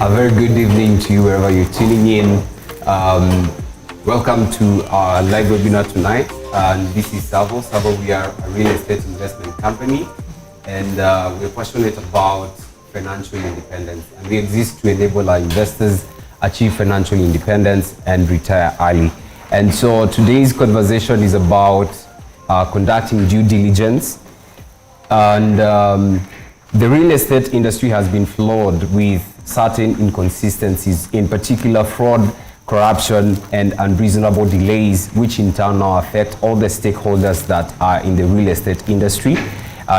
A very good evening to you wherever you're tuning in. Welcome to our live webinar tonight. This is Savo. Savo, we are a real estate investment company, and we're passionate about financial independence. And we exist to enable our investors achieve financial independence and retire early. And so today's conversation is about conducting due diligence. And the real estate industry has been flawed with certain inconsistencies, in particular fraud, corruption, and unreasonable delays, which in turn now affect all the stakeholders that are in the real estate industry,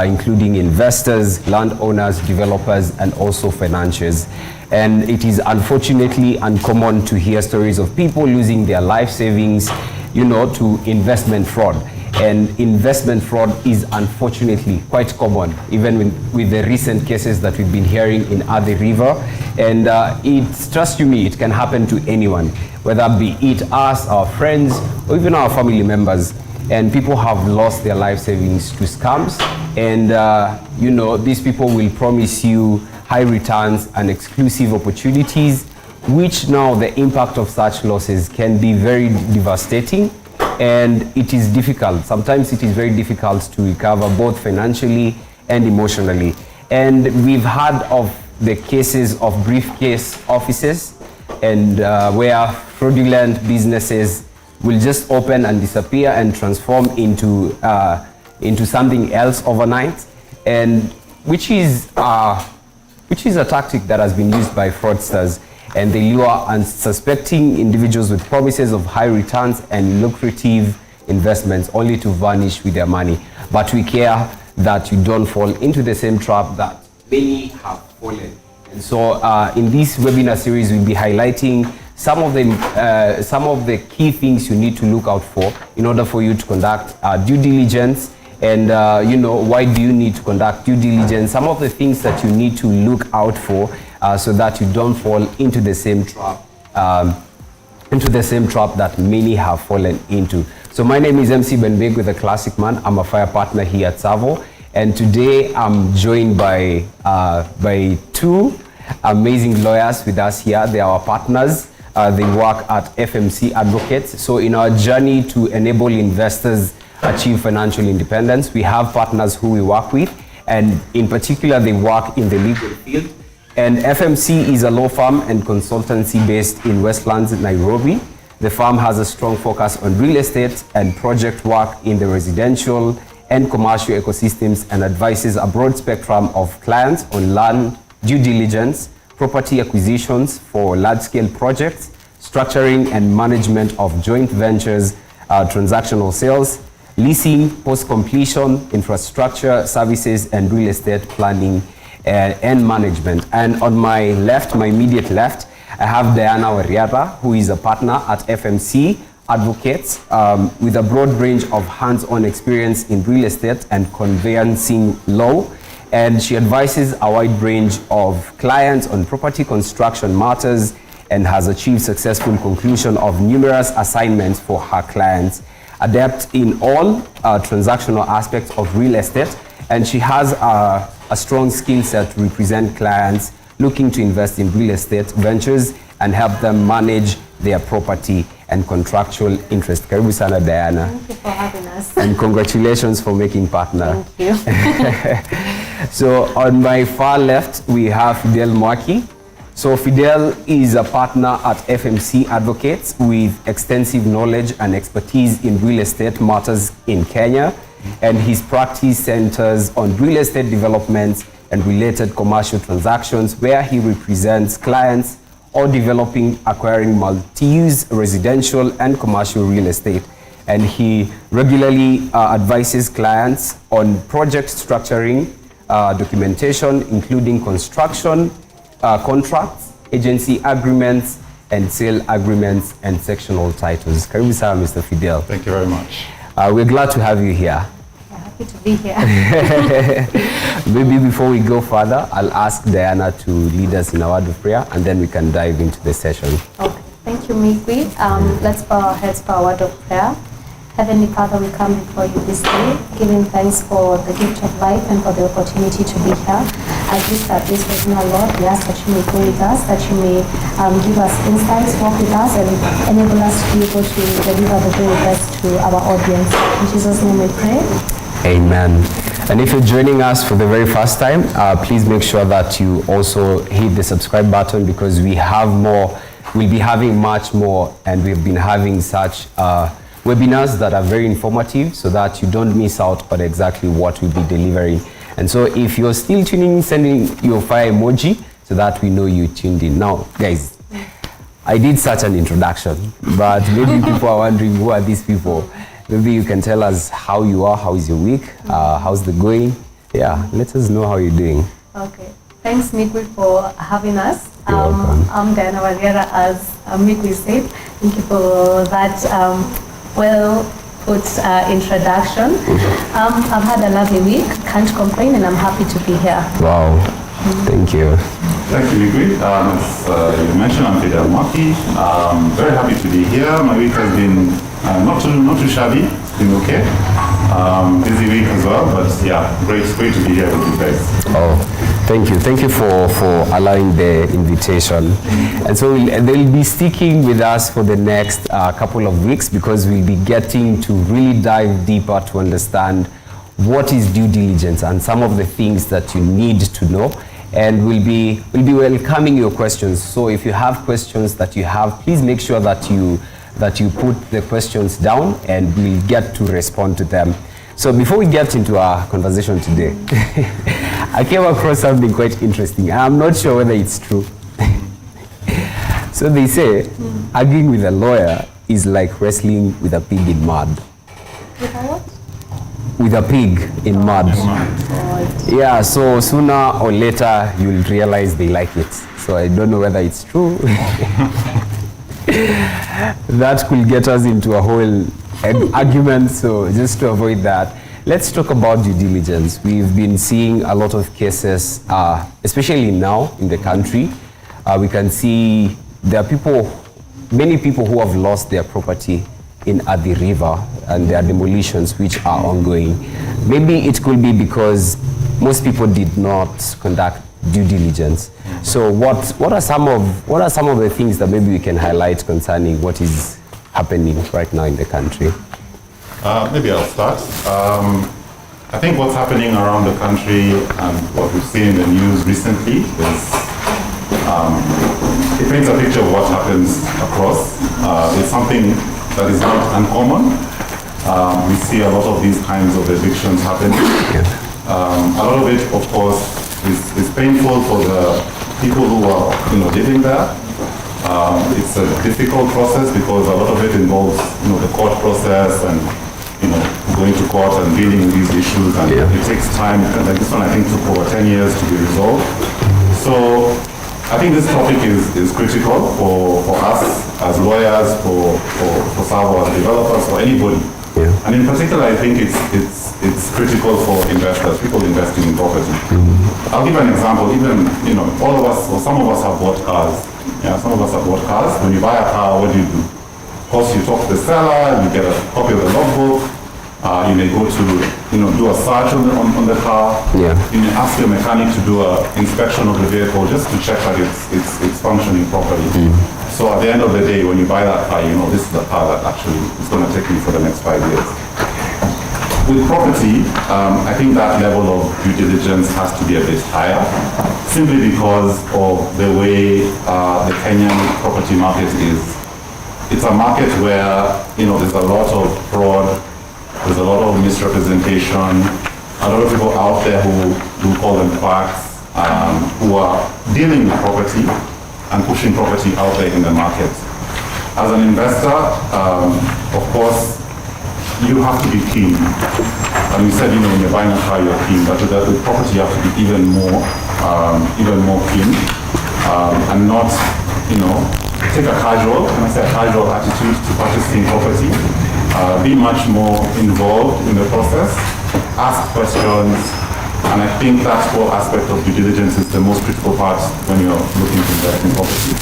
including investors, landowners, developers, and also financiers. And it is unfortunately uncommon to hear stories of people losing their life savings, to investment fraud. And investment fraud is unfortunately quite common, even with the recent cases that we've been hearing in Athi River. And trust you me, it can happen to anyone, whether be it us, our friends, or even our family members. And people have lost their life savings to scams. And these people will promise you high returns and exclusive opportunities, which now the impact of such losses can be very devastating. And it is difficult. Sometimes it is very difficult to recover both financially and emotionally. And we've heard of the cases of briefcase offices and where fraudulent businesses will just open and disappear and transform into something else overnight, and which is a tactic that has been used by fraudsters. And they lure unsuspecting individuals with promises of high returns and lucrative investments, only to vanish with their money. But we care that you don't fall into the same trap that many have fallen. And so in this webinar series, we'll be highlighting some of the key things you need to look out for in order for you to conduct due diligence. And why do you need to conduct due diligence? Some of the things that you need to look out for so that you don't fall into the same trap, that many have fallen into. So my name is MC Benbeg with the Classic Man. I'm a fire partner here at Savo, and today I'm joined by two amazing lawyers with us here. They are our partners. They work at FMC Advocates. So in our journey to enable investors achieve financial independence, we have partners who we work with, and in particular they work in the legal field. And FMC is a law firm and consultancy based in Westlands, Nairobi. The firm has a strong focus on real estate and project work in the residential and commercial ecosystems, and advises a broad spectrum of clients on land due diligence, property acquisitions for large-scale projects, structuring and management of joint ventures, transactional sales, leasing, post-completion, infrastructure services, and real estate planning and management. And on my left, my immediate left, I have Diana Wariara, who is a partner at FMC Advocates with a broad range of hands-on experience in real estate and conveyancing law. And she advises a wide range of clients on property construction matters and has achieved successful conclusion of numerous assignments for her clients, adept in all transactional aspects of real estate. And she has a strong skill set to represent clients looking to invest in real estate ventures and help them manage their property and contractual interest. Karibu sana, Diana. Thank you for having us. And congratulations for making partner. Thank you. So on my far left, we have Fidel Mwaki. So Fidel is a partner at FMC Advocates with extensive knowledge and expertise in real estate matters in Kenya. And his practice centers on real estate developments and related commercial transactions, where he represents clients or acquiring multi-use residential and commercial real estate. And he regularly advises clients on project structuring, documentation, including construction, contracts, agency agreements, and sale agreements, and sectional titles. Karibu sana, Mr. Fidel. Thank you very much. We're glad to have you here. Yeah, happy to be here. Maybe before we go further, I'll ask Diana to lead us in a word of prayer, and then we can dive into the session. Okay, thank you, Migwi. Let's bow our heads for a word of prayer. Heavenly Father, we come before you this day, giving thanks for the gift of life and for the opportunity to be here. as we start this webinar, Lord, we ask that you may go with us, that you may give us insights, walk with us, and enable us to be able to deliver the very best to our audience. In Jesus' name we pray. Amen. And if you're joining us for the very first time, please make sure that you also hit the subscribe button, because we have more. We'll be having much more, and we've been having such webinars that are very informative, so that you don't miss out on exactly what we'll be delivering. And so if you're still tuning in, sending your fire emoji so that we know you tuned in. Now, guys, I did such an introduction, but maybe people are wondering, who are these people? Maybe you can tell us how you are, how is your week, how's the going? Yeah, let us know how you're doing. Okay. Thanks, Mikwi, for having us. You're welcome. I'm Diana Valera, as Mikwi said. Thank you for that well-put introduction. I've had a lovely week, can't complain, and I'm happy to be here. Wow, thank you. Thank you, Mikwi. As you mentioned, I'm Fidel Maki. Very happy to be here. My week has been not too shabby. It's been okay. Busy week as well, but yeah, great to be here with you guys. Oh, thank you. Thank you for allowing the invitation. And so they'll be sticking with us for the next couple of weeks, because we'll be getting to really dive deeper to understand what is due diligence and some of the things that you need to know. And we'll be welcoming your questions. So if you have questions that you have, please make sure that you put the questions down, and we'll get to respond to them. So before we get into our conversation today, I came across something quite interesting. I'm not sure whether it's true. So they say arguing with a lawyer is like wrestling with a pig in mud. With a what? With a pig in mud. Yeah, so sooner or later you'll realize they like it. So I don't know whether it's true. That could get us into a whole argument, so just to avoid that, let's talk about due diligence. We've been seeing a lot of cases, especially now in the country. We can see there are many people who have lost their property at the river, and there are demolitions which are ongoing. Maybe it could be because most people did not conduct due diligence. So what are some of the things that maybe we can highlight concerning what is happening right now in the country? Maybe I'll start. I think what's happening around the country and what we've seen in the news recently is it paints a picture of what happens across. It's something that is not uncommon. We see a lot of these kinds of evictions happening. A lot of it, of course, is painful for the people who are living there. It's a difficult process because a lot of it involves the court process and going to court and dealing with these issues, and it takes time. Like this one, I think, took over 10 years to be resolved. So I think this topic is critical for us as lawyers, for Savo as developers, for anybody. And in particular, I think it's critical for investors, people investing in property. I'll give an example. Even all of us, or some of us, have bought cars. Yeah, some of us have bought cars. When you buy a car, what do? Of course, you talk to the seller. You get a copy of the logbook. You may go to do a search on the car. You may ask your mechanic to do an inspection of the vehicle just to check that it's functioning properly. So at the end of the day, when you buy that car, this is the car that actually is going to take you for the next 5 years. With property, I think that level of due diligence has to be a bit higher, simply because of the way the Kenyan property market is. It's a market where there's a lot of fraud, there's a lot of misrepresentation, a lot of people out there who call them quacks, who are dealing with property and pushing property out there in the market. As an investor, of course, you have to be keen. And you said, when you're buying a car, you're keen, but with property, you have to be even more keen, and not, take a casual, when I say a casual attitude to purchasing property. Be much more involved in the process, ask questions, and I think that whole aspect of due diligence is the most critical part when you're looking to invest in property.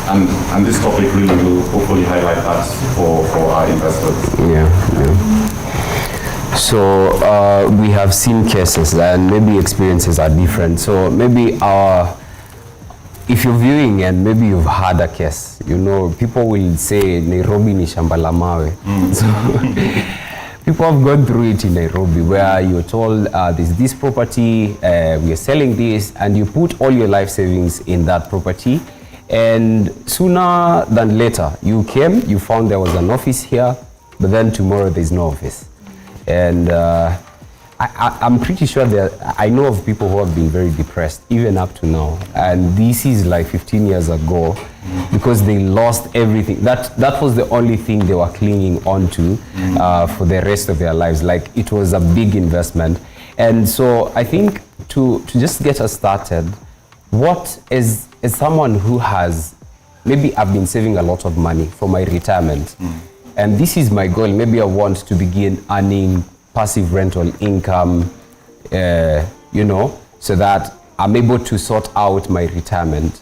And this topic really will hopefully highlight that for our investors. So we have seen cases, and maybe experiences are different. So maybe if you're viewing and maybe you've had a case, you know, people will say Nairobi ni shamba la mawe. So people have gone through it in Nairobi, where you're told there's this property, we are selling this, and you put all your life savings in that property, and sooner than later you came, you found there was an office here, but then tomorrow there's no office. And I'm pretty sure that I know of people who have been very depressed even up to now, and this is like 15 years ago, because they lost everything. That was the only thing they were clinging on to for the rest of their lives. Like, it was a big investment. And so I think to just get us started, what is someone who has, maybe I've been saving a lot of money for my retirement, and this is my goal. Maybe I want to begin earning passive rental income, you know, so that I'm able to sort out my retirement.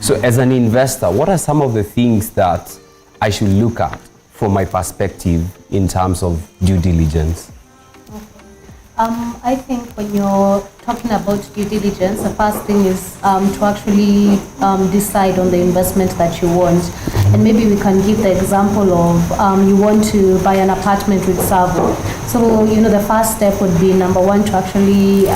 So as an investor, what are some of the things that I should look at from my perspective in terms of due diligence? I think when you're talking about due diligence, the first thing is to actually decide on the investment that you want. And maybe we can give the example of you want to buy an apartment with Savo. So, you know, the first step would be, number one, to actually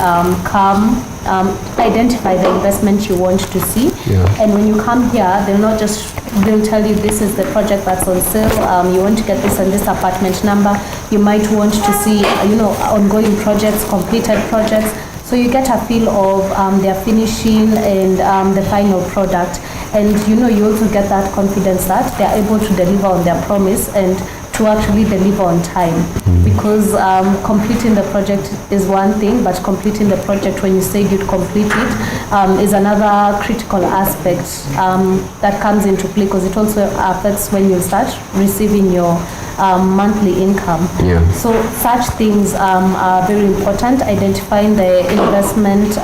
identify the investment you want to see. Yeah. And when you come here, they'll tell you this is the project that's on sale. You want to get this and this apartment number. You might want to see, you know, ongoing projects, completed projects. So you get a feel of their finishing and the final product. And, you know, you also get that confidence that they're able to deliver on their promise and to actually deliver on time. Because completing the project is one thing, but completing the project when you say you'd complete it is another critical aspect that comes into play, because it also affects when you start receiving your monthly income. Yeah. So such things are very important. Identifying the investment,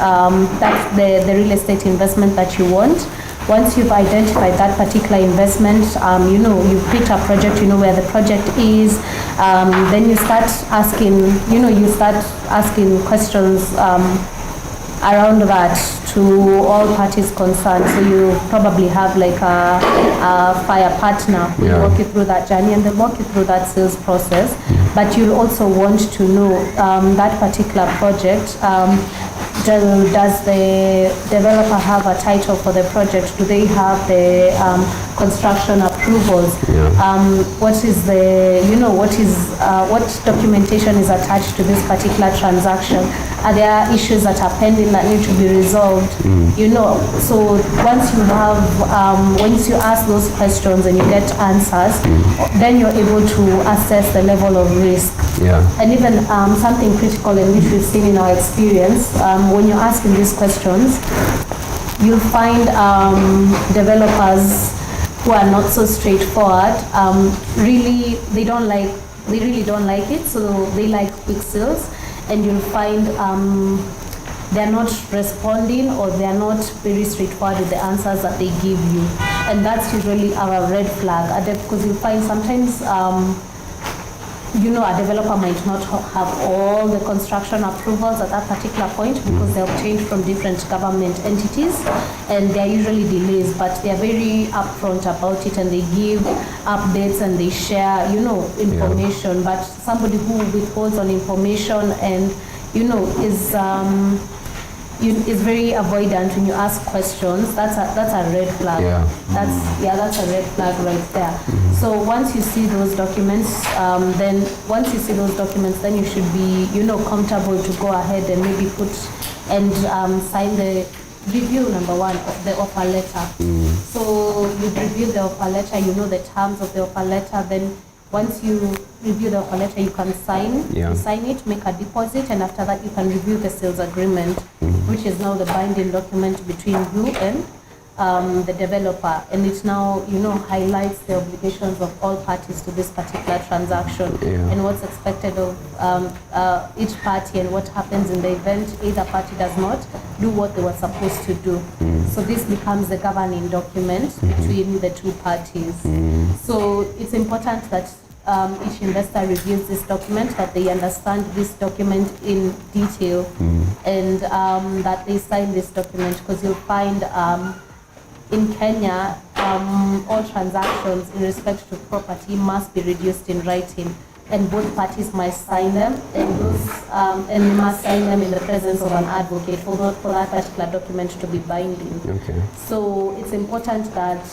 that's the real estate investment that you want. Once you've identified that particular investment, you know, you've picked a project, you know where the project is, then you start asking, questions around that to all parties concerned. So you probably have like a fire partner who will walk you through that journey and then walk you through that sales process. But you'll also want to know that particular project, does the developer have a title for the project? Do they have the construction approvals? What is the, you know, what documentation is attached to this particular transaction? Are there issues that are pending that need to be resolved? You know, so once you ask those questions and you get answers, then you're able to assess the level of risk. And even something critical in which we've seen in our experience, when you're asking these questions, you'll find developers who are not so straightforward. Really, they really don't like it, so they like quick sales, and you'll find they're not responding, or they're not very straightforward with the answers that they give you, and that's usually our red flag. Because you'll find sometimes you know, a developer might not have all the construction approvals at that particular point, because they're obtained from different government entities, and there are usually delays, but they're very upfront about it, and they give updates and they share, you know, information. But somebody who withholds on information and, you know, is very avoidant when you ask questions, that's a red flag. That's a red flag right there. So once you see those documents, then you should be, you know, comfortable to go ahead and maybe put and sign the review, number one, of the offer letter. So you review the offer letter, you know the terms of the offer letter. Then once you review the offer letter, you can sign. You sign it, make a deposit, and after that you can review the sales agreement, which is now the binding document between you and the developer, and it now, you know, highlights the obligations of all parties to this particular transaction, and what's expected of each party, and what happens in the event either party does not do what they were supposed to do. So this becomes the governing document between the two parties. So it's important that each investor reviews this document, that they understand this document in detail, and that they sign this document, because you'll find in Kenya, all transactions in respect to property must be reduced in writing, and both parties must sign them, and they must sign them in the presence of an advocate for that particular document to be binding. Okay. So it's important that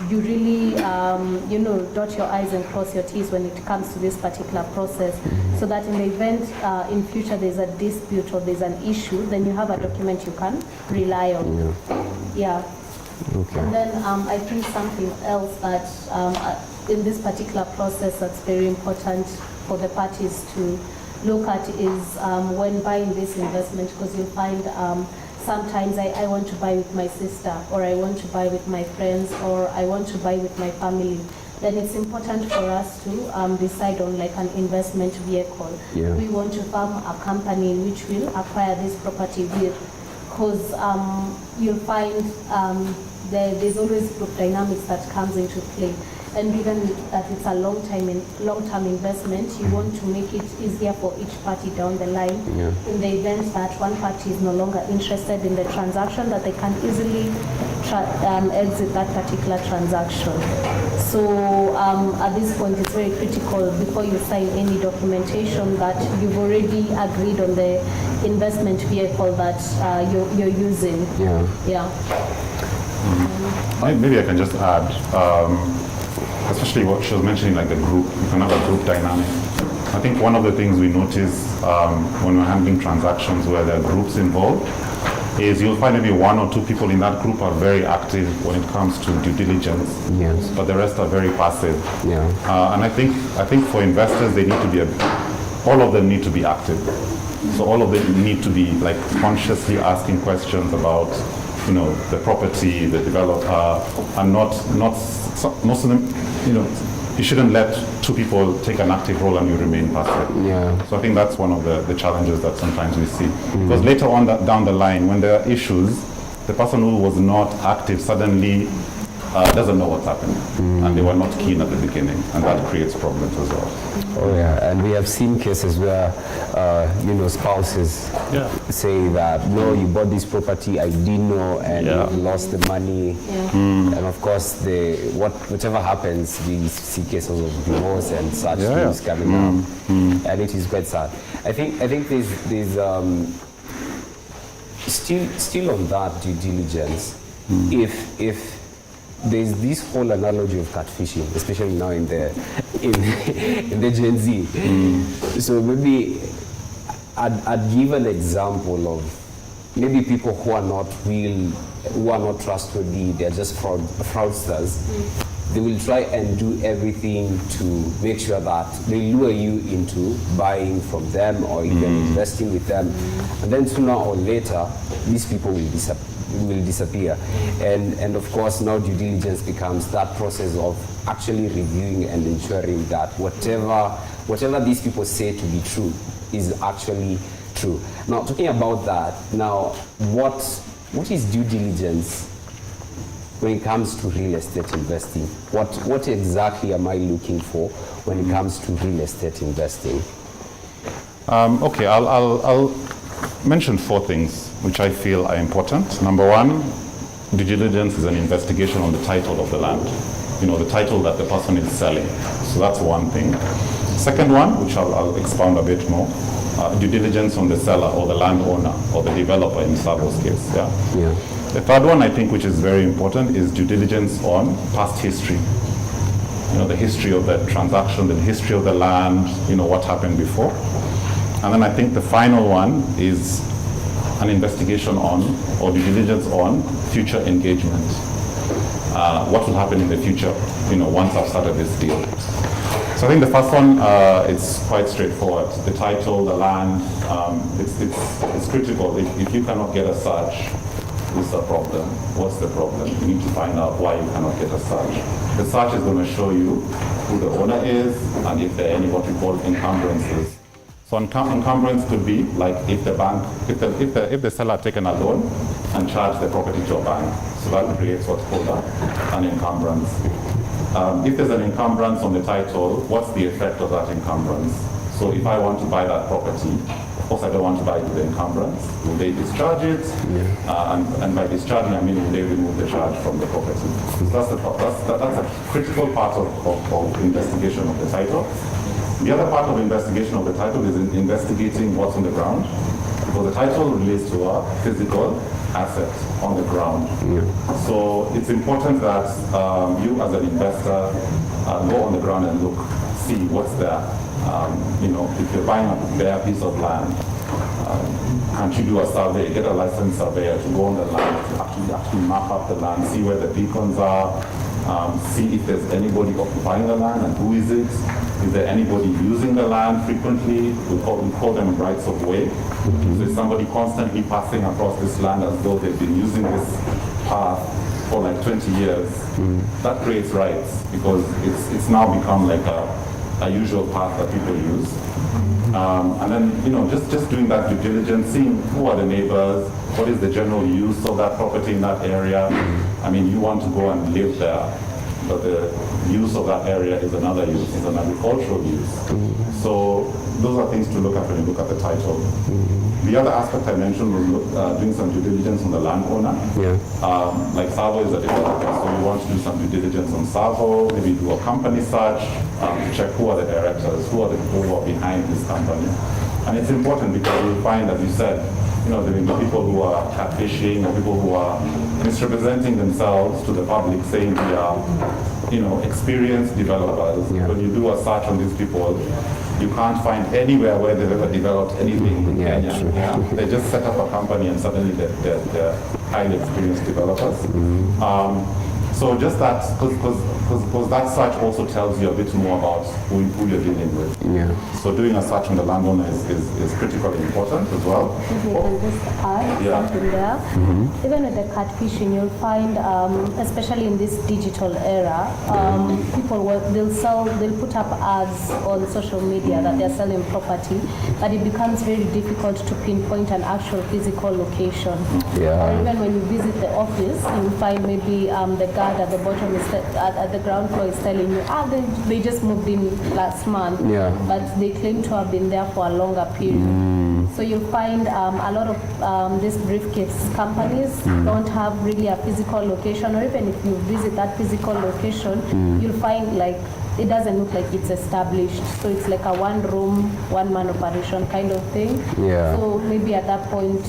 you really, dot your I's and cross your T's when it comes to this particular process, so that in the event in future there's a dispute or there's an issue, then you have a document you can rely on. Yeah. Okay. And then I think something else that in this particular process that's very important for the parties to look at is when buying this investment, because you'll find sometimes I want to buy with my sister, or I want to buy with my friends, or I want to buy with my family. Then it's important for us to decide on like an investment vehicle. Yeah. We want to form a company which will acquire this property with, because you'll find there's always group dynamics that comes into play. And given that it's a long-term investment, you want to make it easier for each party down the line. Yeah. In the event that one party is no longer interested in the transaction, that they can easily exit that particular transaction. So at this point, it's very critical before you sign any documentation that you've already agreed on the investment vehicle that you're using. Maybe I can just add, especially what she was mentioning, like the group, you can have a group dynamic. I think one of the things we notice when we're handling transactions where there are groups involved is you'll find maybe one or two people in that group are very active when it comes to due diligence, Yes. but the rest are very passive. Yeah. And I think for investors, they need to be, all of them need to be active. So all of them need to be like consciously asking questions about, the property, the developer, and not most of them, you shouldn't let two people take an active role and you remain passive. Yeah. So I think that's one of the challenges that sometimes we see. Because later on down the line, when there are issues, the person who was not active suddenly doesn't know what's happening, and they were not keen at the beginning, and that creates problems as well. Oh yeah, and we have seen cases where, spouses say that, no, you bought this property, I didn't know, and you lost the money. And of course, whatever happens, we see cases of divorce and such things coming up, and it is quite sad. I think there's still on that due diligence, if there's this whole analogy of catfishing, especially now in the Gen Z. So maybe I'd give an example of maybe people who are not real, who are not trustworthy, they're just fraudsters. They will try and do everything to make sure that they lure you into buying from them or even investing with them. And then sooner or later, these people will disappear. And of course, now due diligence becomes that process of actually reviewing and ensuring that whatever these people say to be true is actually true. Now, talking about that, now, what is due diligence when it comes to real estate investing? What exactly am I looking for when it comes to real estate investing? Okay, I'll mention 4 things which I feel are important. Number 1, due diligence is an investigation on the title of the land, the title that the person is selling. So that's one thing. Second one, which I'll expound a bit more, due diligence on the seller or the landowner or the developer in Savo's case. The third one, I think, which is very important, is due diligence on past history. The history of the transaction, the history of the land, what happened before. And then I think the final one is an investigation on, or due diligence on, future engagement. What will happen in the future, once I've started this deal. So I think the first one, it's quite straightforward. The title, the land, it's critical. If you cannot get a search, what's the problem? What's the problem? You need to find out why you cannot get a search. The search is going to show you who the owner is and if there are any what we call encumbrances. So encumbrance could be like if the seller had taken a loan and charged the property to a bank. So that creates what's called an encumbrance. If there's an encumbrance on the title, what's the effect of that encumbrance? So if I want to buy that property, of course I don't want to buy it with the encumbrance. Will they discharge it? And by discharging, I mean will they remove the charge from the property? So that's a critical part of investigation of the title. The other part of investigation of the title is investigating what's on the ground, because the title relates to a physical asset on the ground. So it's important that you as an investor go on the ground and look, see what's there. If you're buying a bare piece of land, can't you do a survey, get a licensed surveyor to go on the land, to actually map up the land, see where the beacons are, see if there's anybody occupying the land and who is it? Is there anybody using the land frequently? We call them rights of way. So is somebody constantly passing across this land as though they've been using this path for like 20 years? That creates rights, because it's now become like a usual path that people use. And then, just doing that due diligence, seeing who are the neighbors, what is the general use of that property in that area. I mean, you want to go and live there, but the use of that area is another use, it's an agricultural use. So those are things to look at when you look at the title. The other aspect I mentioned was doing some due diligence on the landowner. Like Savo is a developer, so you want to do some due diligence on Savo, maybe do a company search, to check who are the directors, who are the people who are behind this company. And it's important because you'll find, as you said, there will be people who are catfishing or people who are misrepresenting themselves to the public, saying they are, experienced developers. When you do a search on these people, you can't find anywhere where they've ever developed anything in Kenya. They just set up a company and suddenly they're highly experienced developers. So just that, because that search also tells you a bit more about who you're dealing with. So doing a search on the landowner is critically important as well. If I can just add something there. Even with the catfishing, you'll find, especially in this digital era, people they'll put up ads on social media that they're selling property, but it becomes very difficult to pinpoint an actual physical location. Or even when you visit the office, you'll find maybe the guard at the bottom is at the ground floor is telling you, they just moved in last month, but they claim to have been there for a longer period. So you'll find a lot of these briefcase companies don't have really a physical location, or even if you visit that physical location, you'll find like it doesn't look like it's established. So it's like a one-room, one-man operation kind of thing. So maybe at that point,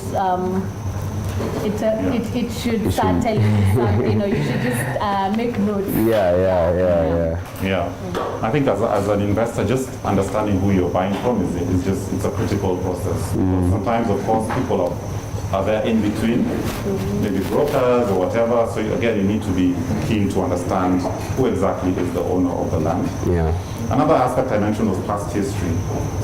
it should start telling you something, you should just make notes. I think as an investor, just understanding who you're buying from it's a critical process. Sometimes, of course, people are there in between, maybe brokers or whatever. So again, you need to be keen to understand who exactly is the owner of the land. Another aspect I mentioned was past history.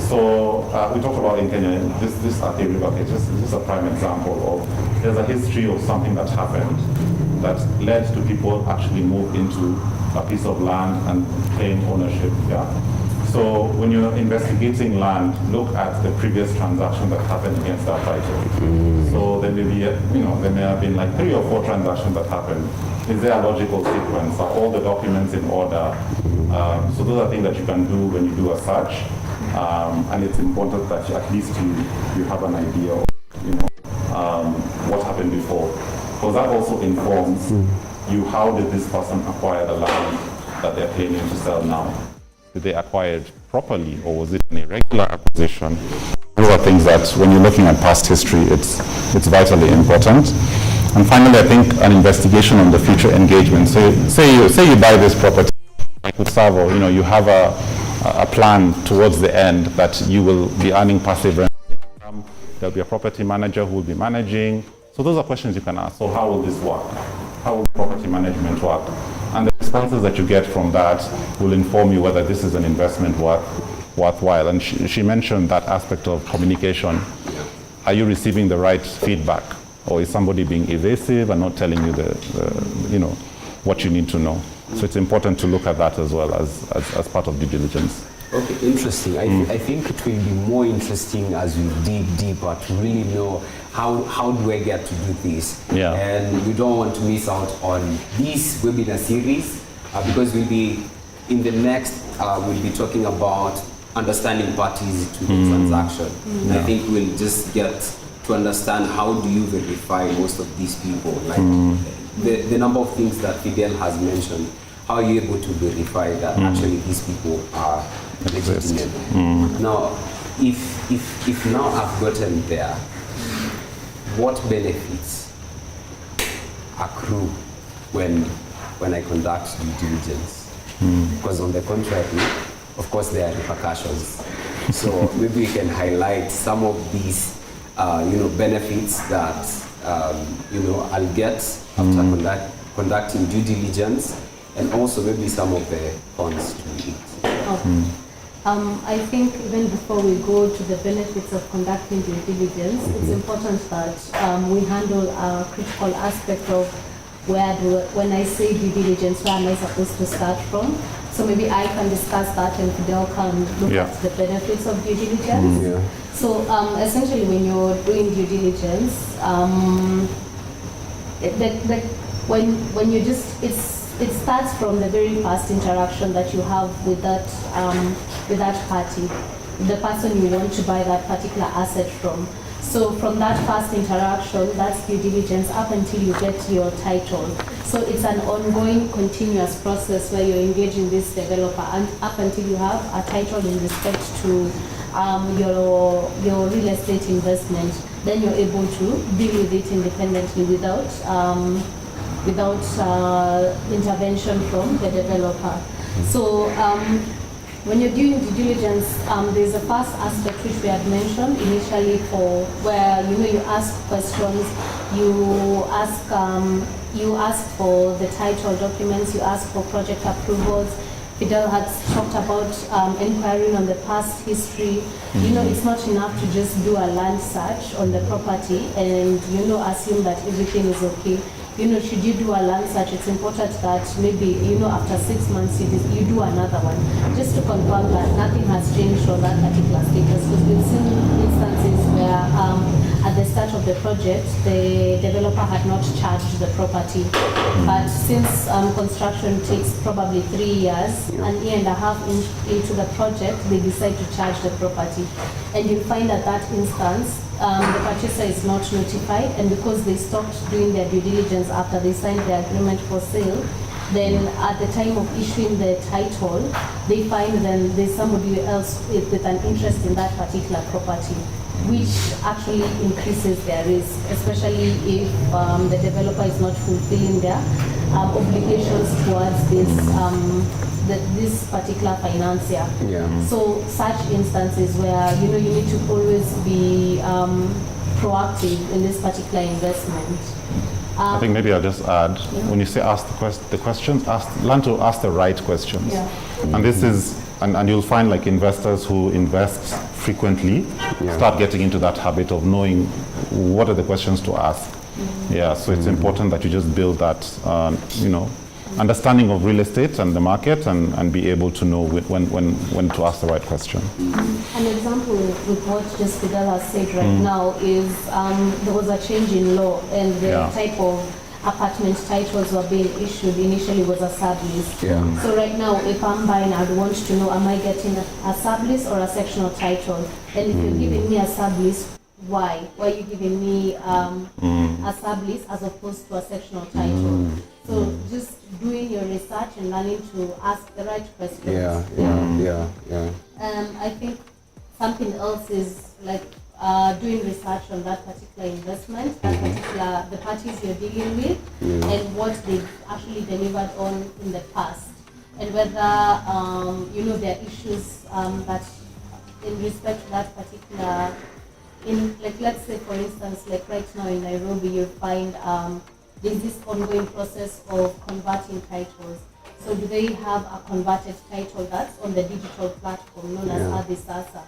So we talked about in Kenya, this Etate River case, this is a prime example of there's a history of something that happened that led to people actually move into a piece of land and claim ownership. So when you're investigating land, look at the previous transaction that happened against that title. So there may be, there may have been like 3 or 4 transactions that happened. Is there a logical sequence? Are all the documents in order? So those are things that you can do when you do a search. And it's important that at least you have an idea of, what happened before. Because that also informs you, how did this person acquire the land that they're claiming to sell now? Did they acquire it properly, or was it an irregular acquisition? Those are things that, when you're looking at past history, it's vitally important. And finally, I think an investigation on the future engagement. So say you buy this property, like with Savo, you have a plan towards the end that you will be earning passive rent income. There'll be a property manager who will be managing. So those are questions you can ask. So how will this work? How will property management work? And the responses that you get from that will inform you whether this is an investment worthwhile. And she mentioned that aspect of communication. Are you receiving the right feedback? Or is somebody being evasive and not telling you what you need to know? So it's important to look at that as well as part of due diligence. Okay, interesting. I think it will be more interesting as we dig deeper to really know how do I get to do this. And we don't want to miss out on this webinar series. because we'll be in the next we'll be talking about understanding parties to the transaction. And I think we'll just get to understand how do you verify most of these people, like the number of things that Fidel has mentioned. How are you able to verify that actually these people are legitimate? Now, if now I've gotten there, what benefits accrue when I conduct due diligence? Because on the contrary, of course, there are repercussions. So maybe we can highlight some of these, benefits that I'll get after conducting due diligence, and also maybe some of the cons to it. Okay. I think even before we go to the benefits of conducting due diligence, it's important that we handle a critical aspect of when I say due diligence, where am I supposed to start from? So maybe I can discuss that and Fidel can look at the benefits of due diligence. So essentially when you're doing due diligence, when you it starts from the very first interaction that you have with that party, the person you want to buy that particular asset from. So from that first interaction, that's due diligence up until you get your title. So it's an ongoing, continuous process where you're engaging this developer and up until you have a title in respect to your real estate investment. Then you're able to deal with it independently without intervention from the developer. So when you're doing due diligence, there's a first aspect which we had mentioned initially for where you ask questions, you ask for the title documents, you ask for project approvals. Fidel had talked about inquiring on the past history. It's not enough to just do a land search on the property and assume that everything is okay. Should you do a land search, it's important that maybe, after 6 months you do another one, just to confirm that nothing has changed on that particular status. Because we've seen instances where at the start of the project, the developer had not charged the property. But since construction takes probably 3 years, an year and a half into the project, they decide to charge the property. And you'll find at that instance, the purchaser is not notified, and because they stopped doing their due diligence after they signed the agreement for sale, then at the time of issuing the title, they find then there's somebody else with an interest in that particular property, which actually increases their risk, especially if the developer is not fulfilling their obligations towards this particular financier. So such instances where you need to always be proactive in this particular investment. I think maybe I'll just add, when you say ask the questions, learn to ask the right questions. And this is, and you'll find like investors who invest frequently start getting into that habit of knowing what are the questions to ask. So it's important that you just build that, understanding of real estate and the market, and be able to know when to ask the right question. An example with what just Fidel has said right now is there was a change in law, and the type of apartment titles were being issued initially was a sublease. So right now, if I'm buying, I'd want to know, am I getting a sublease or a sectional title? And if you're giving me a sublease, why? Why are you giving me a sublease as opposed to a sectional title? So just doing your research and learning to ask the right questions. I think something else is like doing research on that particular investment, the parties you're dealing with, and what they've actually delivered on in the past, and whether there are issues that in respect to that particular. Let's say for instance, like right now in Nairobi, you'll find there's this ongoing process of converting titles. So do they have a converted title that's on the digital platform known as Adisasa?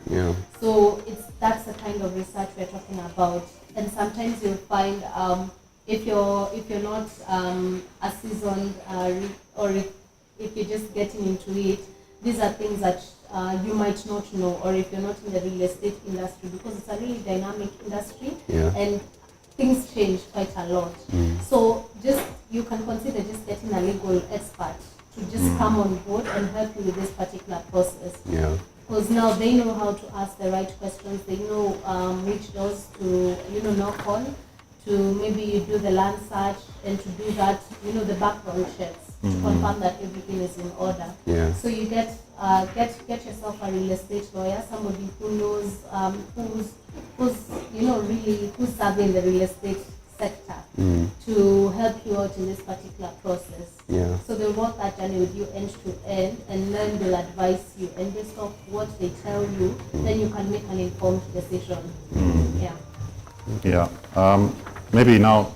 So that's the kind of research we're talking about. And sometimes you'll find if you're not a seasoned or if you're just getting into it, these are things that you might not know, or if you're not in the real estate industry, because it's a really dynamic industry and things change quite a lot. So you can consider just getting a legal expert to just come on board and help you with this particular process. Yeah. Because now they know how to ask the right questions. They know which doors to, knock on, to maybe you do the land search, and to do that, the background checks to confirm that everything is in order. Yeah. So you get yourself a real estate lawyer, somebody who knows, who's serving the real estate sector to help you out in this particular process. Yeah. So they'll walk that journey with you end to end, and then they'll advise you, and based off what they tell you, then you can make an informed decision. Yeah. Yeah. Maybe now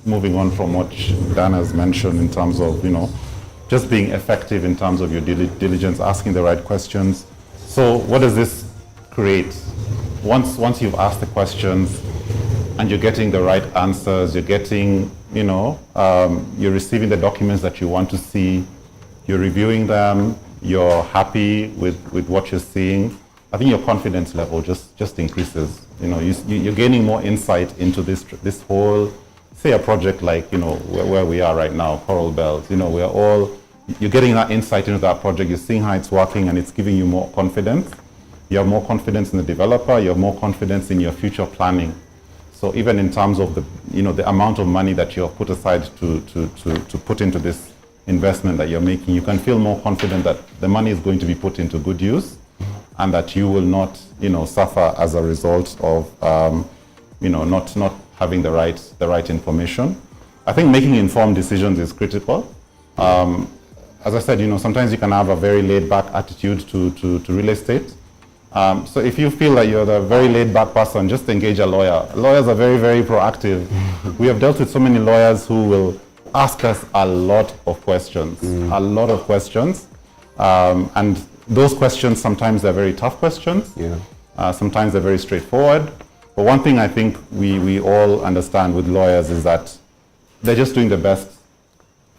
moving on from what Dan has mentioned in terms of, just being effective in terms of your diligence, asking the right questions. So what does this create? Once you've asked the questions and you're getting the right answers, you're getting, you're receiving the documents that you want to see, you're reviewing them, you're happy with what you're seeing, I think your confidence level just increases. You're gaining more insight into this whole, say a project like, where we are right now, Coral Bells, you're getting that insight into that project, you're seeing how it's working, and it's giving you more confidence. You have more confidence in the developer, you have more confidence in your future planning. So even in terms of the amount of money that you have put aside to put into this investment that you're making, you can feel more confident that the money is going to be put into good use, and that you will not, suffer as a result of, not having the right information. I think making informed decisions is critical. As I said, sometimes you can have a very laid-back attitude to real estate. So if you feel that you're the very laid-back person, just engage a lawyer. Lawyers are very, very proactive. We have dealt with so many lawyers who will ask us a lot of questions, and those questions, sometimes they're very tough questions. Yeah. Sometimes they're very straightforward. But one thing I think we all understand with lawyers is that they're just doing the best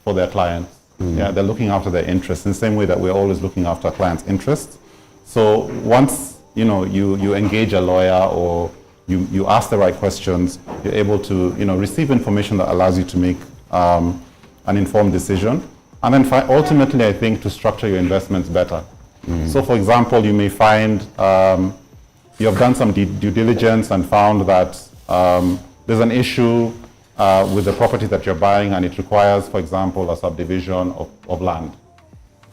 for their clients. Yeah, they're looking after their interests in the same way that we're always looking after our clients' interests. So once you engage a lawyer, or you ask the right questions, you're able to receive information that allows you to make an informed decision. And then ultimately, I think, to structure your investments better. So for example, you may find you have done some due diligence and found that there's an issue with the property that you're buying, and it requires, for example, a subdivision of land.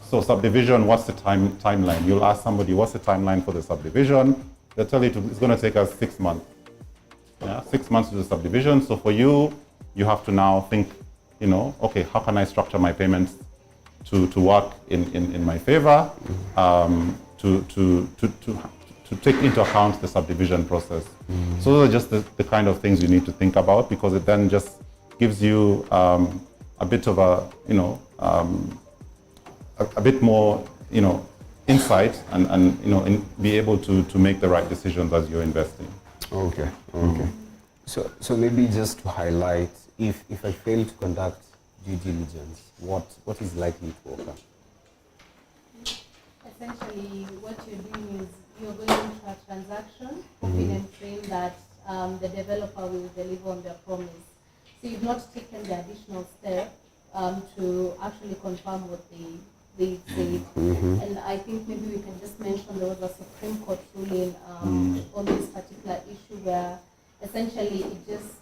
So subdivision, what's the timeline? You'll ask somebody, what's the timeline for the subdivision? They'll tell you it's going to take us 6 months. Yeah, 6 months to the subdivision. So for you, you have to now think, okay, how can I structure my payments to work in my favor, to take into account the subdivision process. So those are just the kind of things you need to think about, because it then just gives you a bit of a bit more, insight and be able to make the right decisions as you're investing. Okay. So maybe just to highlight, if I fail to conduct due diligence, what is likely to occur? Essentially, what you're doing is you're going into a transaction, hoping and praying that the developer will deliver on their promise. So you've not taken the additional step to actually confirm what they said. And I think maybe we can just mention there was a Supreme Court ruling on this particular issue, where essentially it just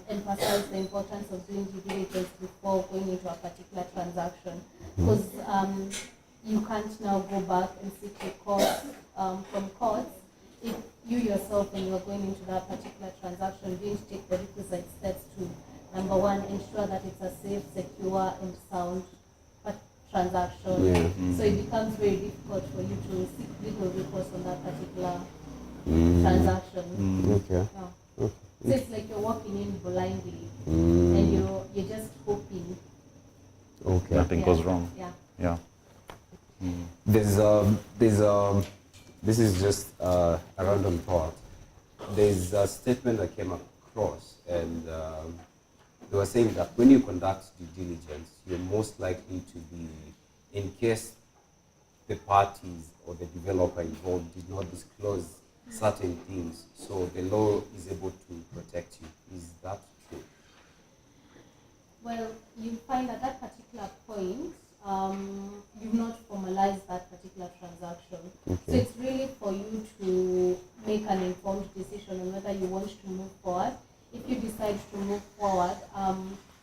emphasized the importance of doing due diligence before going into a particular transaction. Because you can't now go back and seek recourse from courts if you yourself, when you are going into that particular transaction, didn't take the requisite steps to, number one, ensure that it's a safe, secure, and sound transaction. Yeah. So it becomes very difficult for you to seek legal recourse on that particular transaction. Okay. Yeah. So it's like you're walking in blindly, and you're just hoping. Okay. Nothing goes wrong. Yeah. This is just a random thought. There's a statement that came across, and they were saying that when you conduct due diligence, you're most likely to be, in case the parties or the developer involved did not disclose certain things, so the law is able to protect you. Is that true? Well, you find at that particular point, you've not formalized that particular transaction. Okay. So it's really for you to make an informed decision on whether you want to move forward. If you decide to move forward,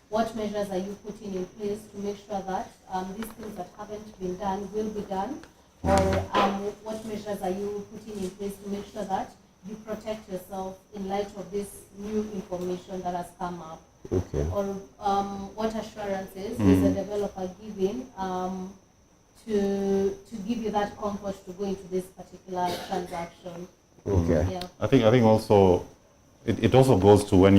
what measures are you putting in place to make sure that these things that haven't been done will be done? Or what measures are you putting in place to make sure that you protect yourself in light of this new information that has come up? Okay. Or what assurances is the developer giving to give you that comfort to go into this particular transaction? Okay. Yeah. I think also it also goes to when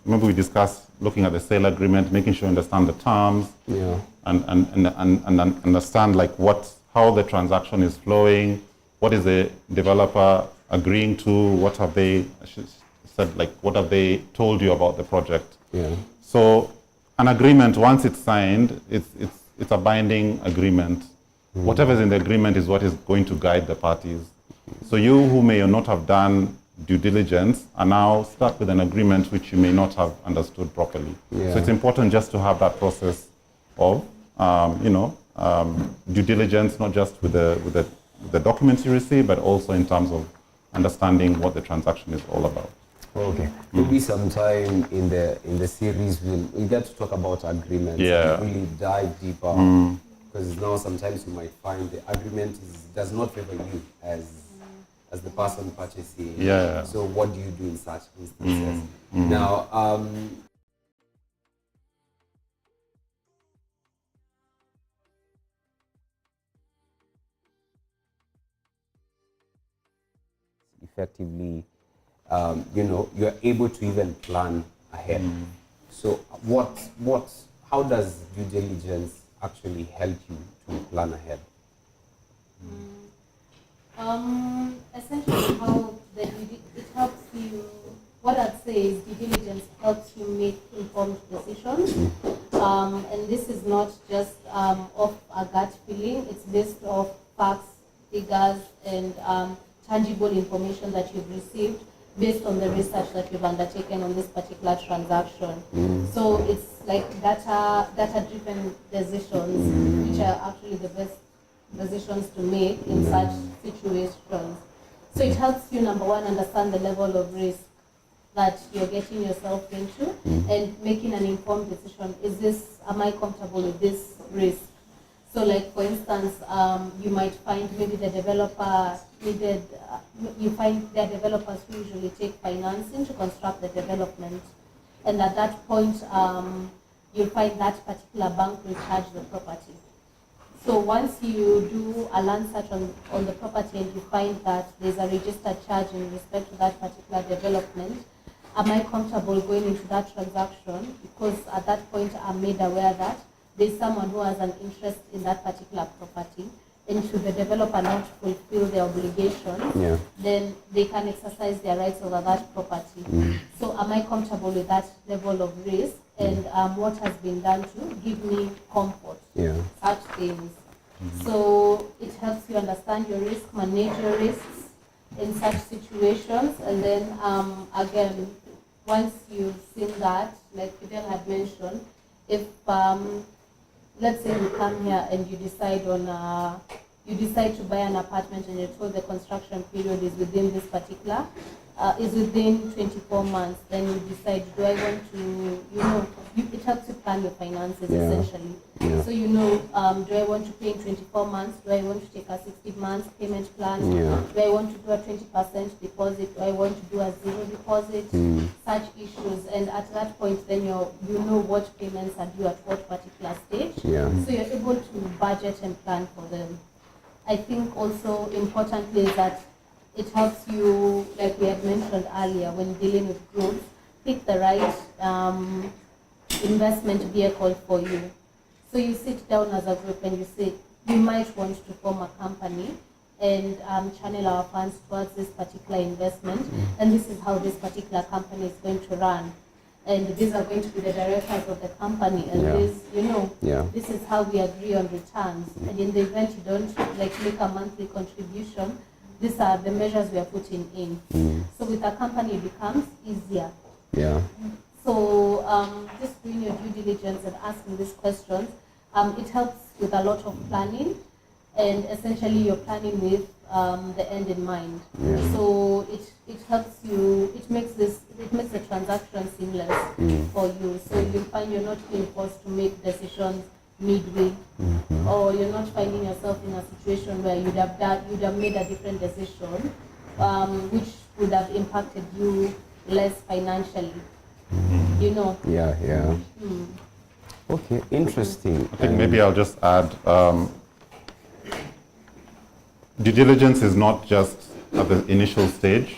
remember we discussed looking at the sale agreement, making sure you understand the terms, Yeah. and understand like how the transaction is flowing, what is the developer agreeing to, what have they what have they told you about the project. Yeah. So an agreement, once it's signed, it's a binding agreement. Whatever is in the agreement is what is going to guide the parties. So you who may not have done due diligence are now stuck with an agreement which you may not have understood properly. Yeah. So it's important just to have that process of due diligence, not just with the documents you receive, but also in terms of understanding what the transaction is all about. Okay. Maybe sometime in the series we'll get to talk about agreements. Yeah. And really dive deeper. Because now sometimes you might find the agreement does not favor you as the person purchasing. Yeah. So what do you do in such instances? Now, effectively, you're able to even plan ahead. So how does due diligence actually help you to plan ahead? Essentially, how it helps you. What I'd say is due diligence helps you make informed decisions, and this is not just off a gut feeling. It's based off facts, figures, and tangible information that you've received based on the research that you've undertaken on this particular transaction. So it's like data-driven decisions, which are actually the best decisions to make in such situations. So it helps you, number one, understand the level of risk that you're getting yourself into and making an informed decision. Am I comfortable with this risk? So like, for instance, you might find maybe the developer you find there are developers who usually take financing to construct the development. And at that point, you'll find that particular bank will charge the property. So once you do a land search on the property and you find that there's a registered charge in respect to that particular development, am I comfortable going into that transaction? Because at that point I'm made aware that there's someone who has an interest in that particular property, and should the developer not fulfill their obligation, then they can exercise their rights over that property. So am I comfortable with that level of risk, and what has been done to give me comfort? Such things. So it helps you understand your risk, manage your risks in such situations, and then again, once you've seen that, like Fidel had mentioned, if let's say you come here and you decide to buy an apartment and you're told the construction period is within this particular, is within 24 months, then you decide, do I want to, it helps you plan your finances essentially. So do I want to pay in 24 months? Do I want to take a 60 months payment plan? Do I want to do a 20% deposit? Do I want to do a zero deposit? Such issues. And at that point, then you know what payments are due at what particular stage. So you're able to budget and plan for them. I think also importantly is that it helps you, like we had mentioned earlier, when dealing with groups, pick the right investment vehicle for you. So you sit down as a group and you say, we might want to form a company and channel our funds towards this particular investment, and this is how this particular company is going to run. And these are going to be the directors of the company, and this is how we agree on returns. And in the event you don't make a monthly contribution, these are the measures we are putting in. So with a company it becomes easier. So just doing your due diligence and asking these questions It helps with a lot of planning, and essentially you're planning with the end in mind. So it helps you, it makes the transaction seamless for you. So you find you're not being forced to make decisions midway, or you're not finding yourself in a situation where you'd have made a different decision, which would have impacted you less financially. You know. Yeah. Okay, interesting. I think maybe I'll just add, due diligence is not just at the initial stage.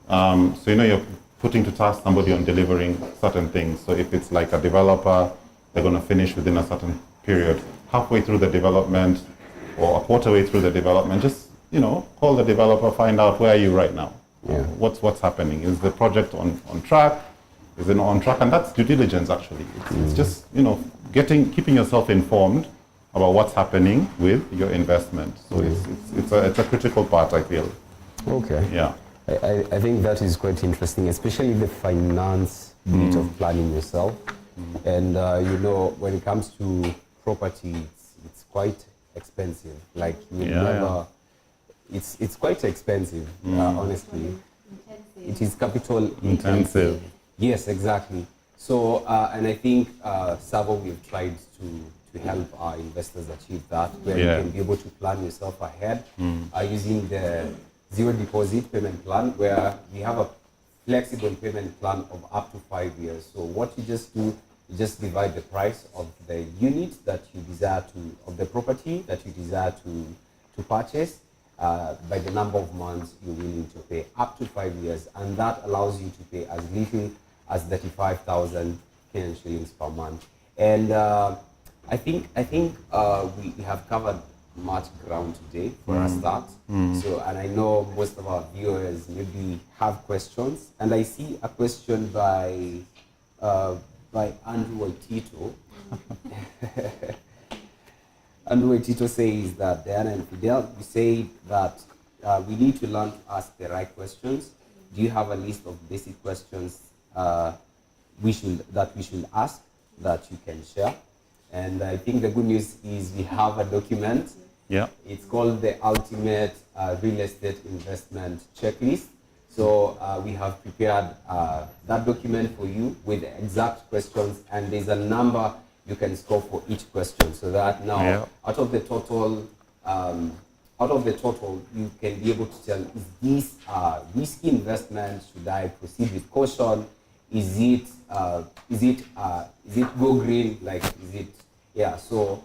So you're putting to task somebody on delivering certain things. So if it's like a developer, they're going to finish within a certain period. Halfway through the development or a quarter way through the development, just call the developer, find out where are you right now. What's happening? Is the project on track? Is it not on track? And that's due diligence, actually. It's just keeping yourself informed about what's happening with your investment. So it's a critical part, I feel. Okay. Yeah. I think that is quite interesting, especially the finance bit of planning yourself. And when it comes to property, it's quite expensive. Like it's quite expensive, honestly. It is capital intensive. Yes, exactly. So, and I think Savo, we've tried to help our investors achieve that, where you can be able to plan yourself ahead using the zero deposit payment plan, where we have a flexible payment plan of up to 5 years. So what you just do, you just divide the price of the unit that you desire of the property that you desire to purchase by the number of months you're willing to pay, up to 5 years, and that allows you to pay as little as 35,000 Kenyan shillings per month. And I think we have covered much ground today for a start. So, and I know most of our viewers maybe have questions, and I see a question by Andrew Waitito. Andrew Waitito says that Diana and Fidel, you say that we need to learn to ask the right questions. Do you have a list of basic questions we should ask that you can share? And I think the good news is we have a document. Yeah. It's called the Ultimate Real Estate Investment Checklist. So we have prepared that document for you with the exact questions, and there's a number you can score for each question, so that now out of the total, you can be able to tell, is this risky investment? Should I proceed with caution? Is it go green? Like, is it? Yeah. So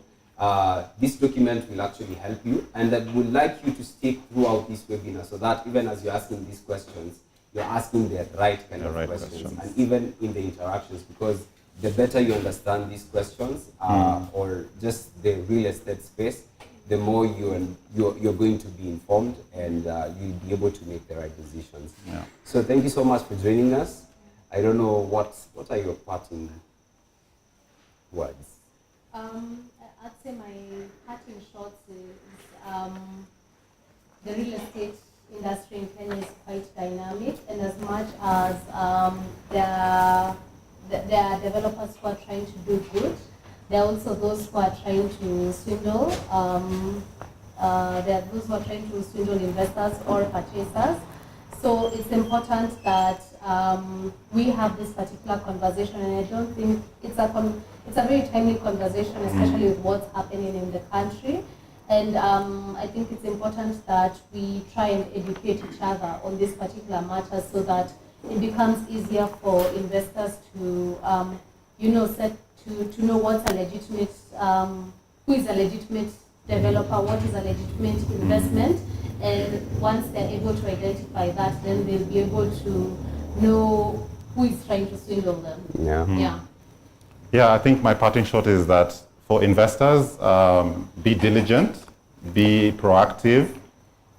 this document will actually help you, and I would like you to stick throughout this webinar, so that even as you're asking these questions, you're asking the right kind of questions, and even in the interactions, because the better you understand these questions or just the real estate space, the more you're going to be informed, and you'll be able to make the right decisions. Yeah. So thank you so much for joining us. I don't know what are your parting words? I'd say my parting shots is the real estate industry in Kenya is quite dynamic, and as much as there are developers who are trying to do good, there are also those who are trying to swindle. There are those who are trying to swindle investors or purchasers. So it's important that we have this particular conversation, and I don't think it's a very timely conversation, especially with what's happening in the country. And I think it's important that we try and educate each other on this particular matter, so that it becomes easier for investors to, to know what's a legitimate, who is a legitimate developer, what is a legitimate investment, and once they're able to identify that, then they'll be able to know who is trying to swindle them. Yeah, I think my parting shot is that for investors, be diligent, be proactive.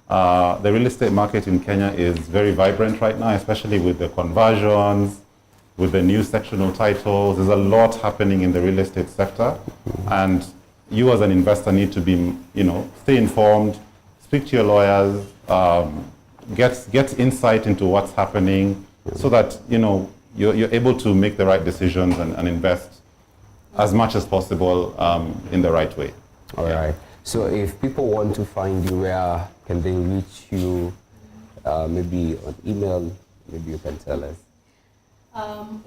The real estate market in Kenya is very vibrant right now, especially with the conversions, with the new sectional titles. There's a lot happening in the real estate sector, and you as an investor need to be, stay informed, speak to your lawyers, get insight into what's happening, so that you're able to make the right decisions and invest as much as possible in the right way. All right. So if people want to find you, where can they reach you? Maybe on email, maybe you can tell us.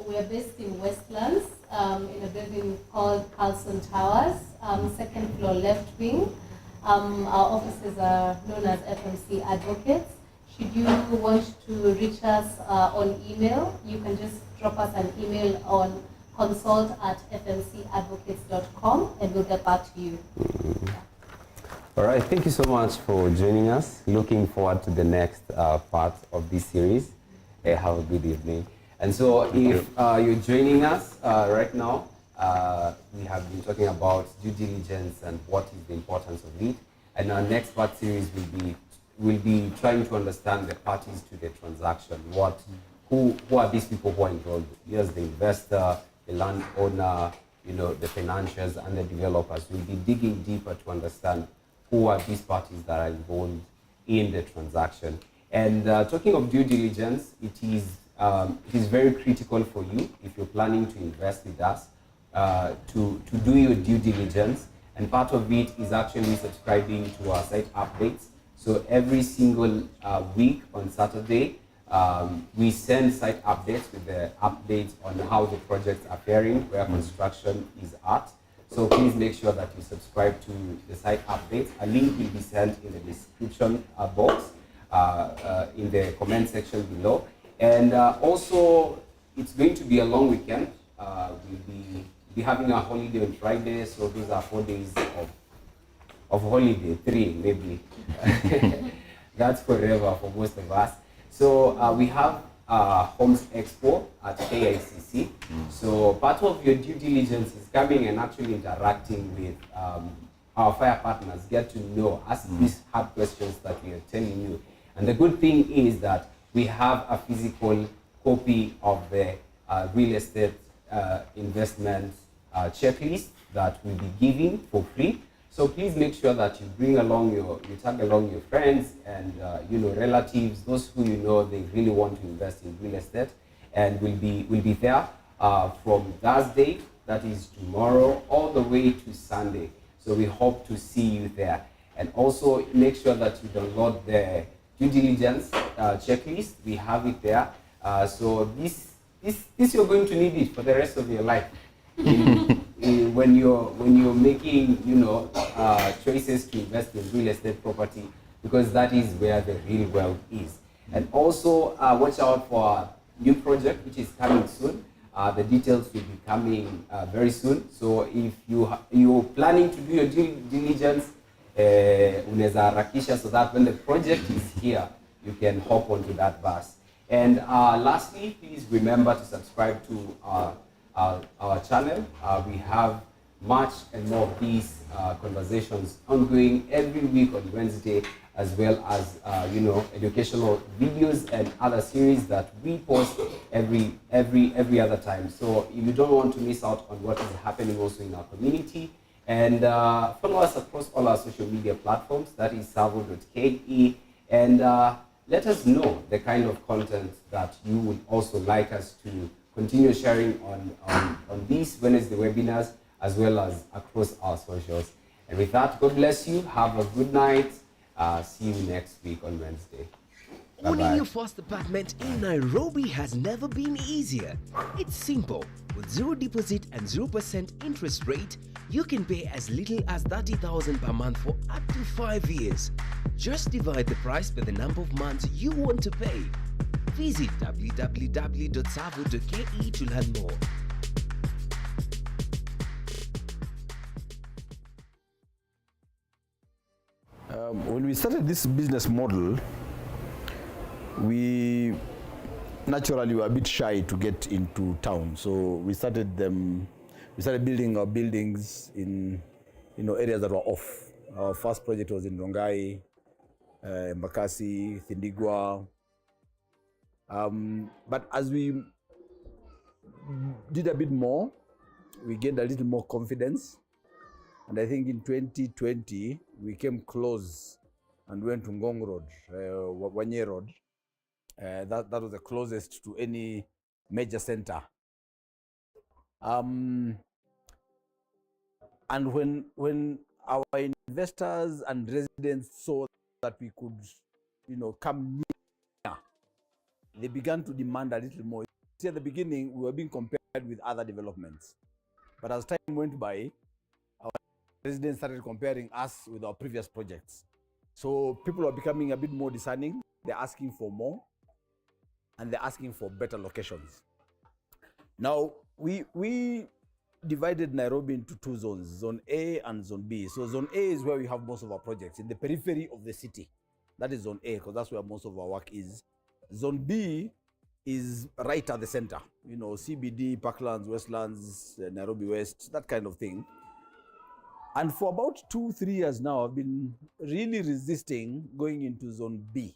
We are based in Westlands, in a building called Carlson Towers, second floor left wing. Our offices are known as FMC Advocates. Should you want to reach us on email, you can just drop us an email on consult@fmcadvocates.com and we'll get back to you. All right, thank you so much for joining us. Looking forward to the next part of this series. Have a good evening. And so if you're joining us right now, we have been talking about due diligence and what is the importance of it. And our next part series will be trying to understand the parties to the transaction. Who are these people who are involved? Yes, the investor, the landowner, the financiers and the developers. We'll be digging deeper to understand who are these parties that are involved in the transaction. And talking of due diligence, it is very critical for you if you're planning to invest with us to do your due diligence. And part of it is actually subscribing to our site updates. So every single week on Saturday, we send site updates with the updates on how the projects are faring, where construction is at. So please make sure that you subscribe to the site updates. A link will be sent in the description box, in the comment section below. And also, it's going to be a long weekend. We'll be having a holiday on Friday, so those are 4 days of holiday, 3 maybe. That's forever for most of us. So we have Homes Expo at KICC. So part of your due diligence is coming and actually interacting with our fire partners, get to know, ask these hard questions that we are telling you. And the good thing is that we have a physical copy of the real estate investment checklist that we'll be giving for free. So please make sure that you bring along you tag along your friends and relatives, those who they really want to invest in real estate, and we'll be there from Thursday, that is tomorrow, all the way to Sunday. So we hope to see you there. And also make sure that you download the due diligence checklist. We have it there. So this you're going to need it for the rest of your life. When you're making choices to invest in real estate property, because that is where the real wealth is. And also watch out for a new project which is coming soon. The details will be coming very soon. So if you're planning to do your due diligence, unaweza harakisha so that when the project is here, you can hop onto that bus. And lastly, please remember to subscribe to our channel. We have much and more of these conversations ongoing every week on Wednesday, as well as educational videos and other series that we post every other time. So if you don't want to miss out on what is happening also in our community, and follow us across all our social media platforms, that is savo.ke, and let us know the kind of content that you would also like us to continue sharing on these Wednesday webinars, as well as across our socials. And with that, God bless you. Have a good night. See you next week on Wednesday. Owning your first apartment in Nairobi has never been easier. It's simple. With zero deposit and 0% interest rate, you can pay as little as 30,000 per month for up to 5 years. Just divide the price by the number of months you want to pay. Visit www.savo.ke to learn more. When we started this business model, we naturally were a bit shy to get into town. So we started building our buildings in areas that were off. Our first project was in Rongai, Mbakasi, Thindigwa. But as we did a bit more, we gained a little more confidence. And I think in 2020, we came close and went to Ngong Road, Wanye Road. That was the closest to any major center. And when our investors and residents saw that we could, come near, they began to demand a little more. See, at the beginning, we were being compared with other developments. But as time went by, our residents started comparing us with our previous projects. So people are becoming a bit more discerning. They're asking for more, and they're asking for better locations. Now, we divided Nairobi into two zones, Zone A and Zone B. So Zone A is where we have most of our projects, in the periphery of the city. That is Zone A, because that's where most of our work is. Zone B is right at the center, CBD, Parklands, Westlands, Nairobi West, that kind of thing. And for about 2-3 years now, I've been really resisting going into Zone B,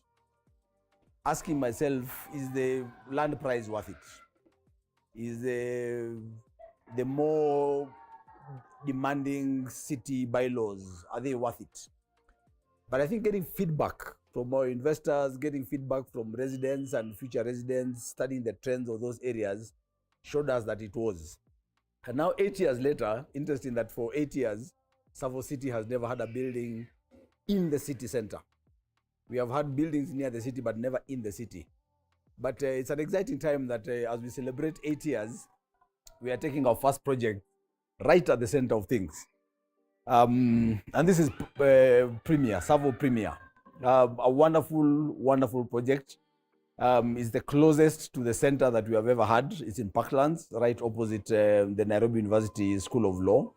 asking myself, is the land price worth it? Is the more demanding city bylaws, are they worth it? But I think getting feedback from our investors, getting feedback from residents and future residents, studying the trends of those areas, showed us that it was. And now 8 years later, interesting that for 8 years, Savo City has never had a building in the city center. We have had buildings near the city, but never in the city. But it's an exciting time that as we celebrate 8 years, we are taking our first project right at the center of things. And this is Premier, Savo Premier. A wonderful, wonderful project. It's the closest to the center that we have ever had. It's in Parklands, right opposite the Nairobi University School of Law.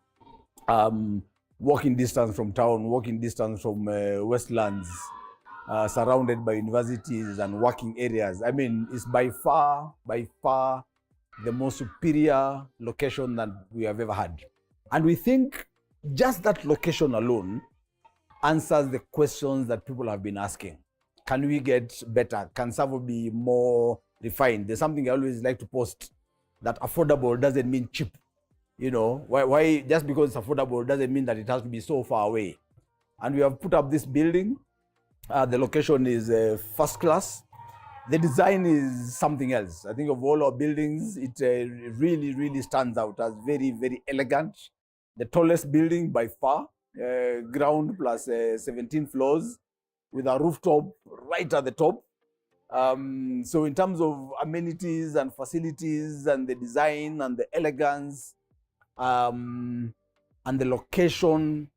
Walking distance from town, walking distance from Westlands, surrounded by universities and working areas. I mean, it's by far the most superior location that we have ever had. And we think just that location alone answers the questions that people have been asking. Can we get better? Can Savo be more refined? There's something I always like to post, that affordable doesn't mean cheap. Why just because it's affordable doesn't mean that it has to be so far away. And we have put up this building. The location is first class. The design is something else. I think of all our buildings, it really, really stands out as very, very elegant. The tallest building by far, ground plus 17 floors, with a rooftop right at the top. So in terms of amenities and facilities and the design and the elegance and the location,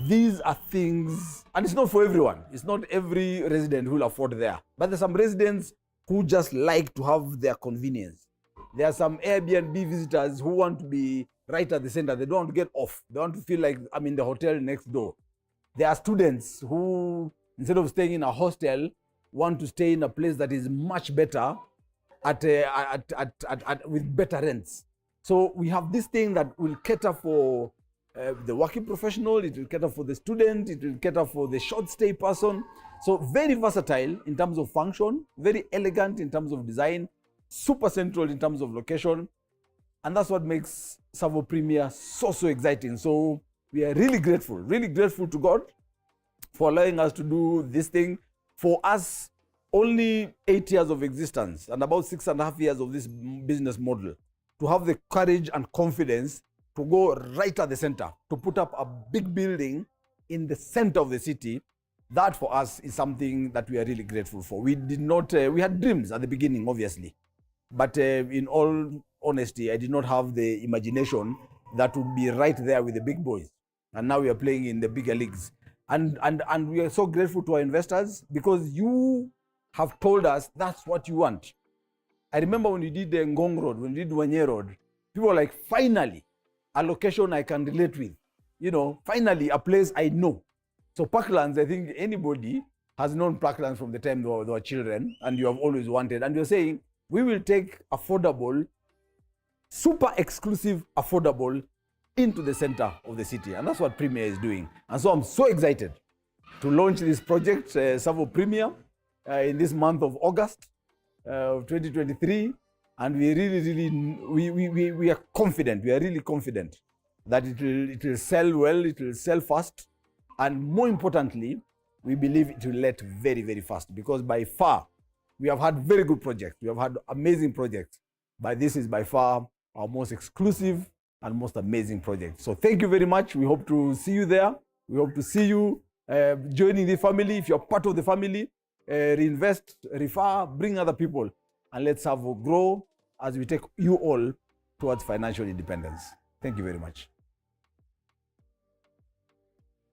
these are things, and it's not for everyone. It's not every resident who will afford there. But there's some residents who just like to have their convenience. There are some Airbnb visitors who want to be right at the center. They don't want to get off. They want to feel like I'm in the hotel next door. There are students who, instead of staying in a hostel, want to stay in a place that is much better with better rents. So we have this thing that will cater for the working professional, it will cater for the student, it will cater for the short stay person. So very versatile in terms of function, very elegant in terms of design, super central in terms of location. And that's what makes Savo Premier so exciting. So we are really grateful to God for allowing us to do this thing. For us, only 8 years of existence and about 6.5 years of this business model, to have the courage and confidence to go right at the center, to put up a big building in the center of the city, that for us is something that we are really grateful for. We did not, we had dreams at the beginning, obviously, but in all honesty, I did not have the imagination that would be right there with the big boys. And now we are playing in the bigger leagues. And we are so grateful to our investors because you have told us that's what you want. I remember when we did the Ngong Road, when we did Wanye Road, people were like, finally, a location I can relate with. Finally, a place I know. So Parklands, I think anybody has known Parklands from the time they were children, and you have always wanted. And you're saying, we will take affordable, super exclusive affordable into the center of the city. And that's what Premier is doing. And so I'm so excited to launch this project, Savo Premier, in this month of August of 2023. And we really, we are confident. We are really confident that it will sell well, it will sell fast. And more importantly, we believe it will let very, very fast, because by far, we have had very good projects. We have had amazing projects. But this is by far our most exclusive, and most amazing projects. So thank you very much. We hope to see you there. We hope to see you joining the family. If you're part of the family, reinvest, refer, bring other people, and let's have a grow as we take you all towards financial independence. Thank you very much.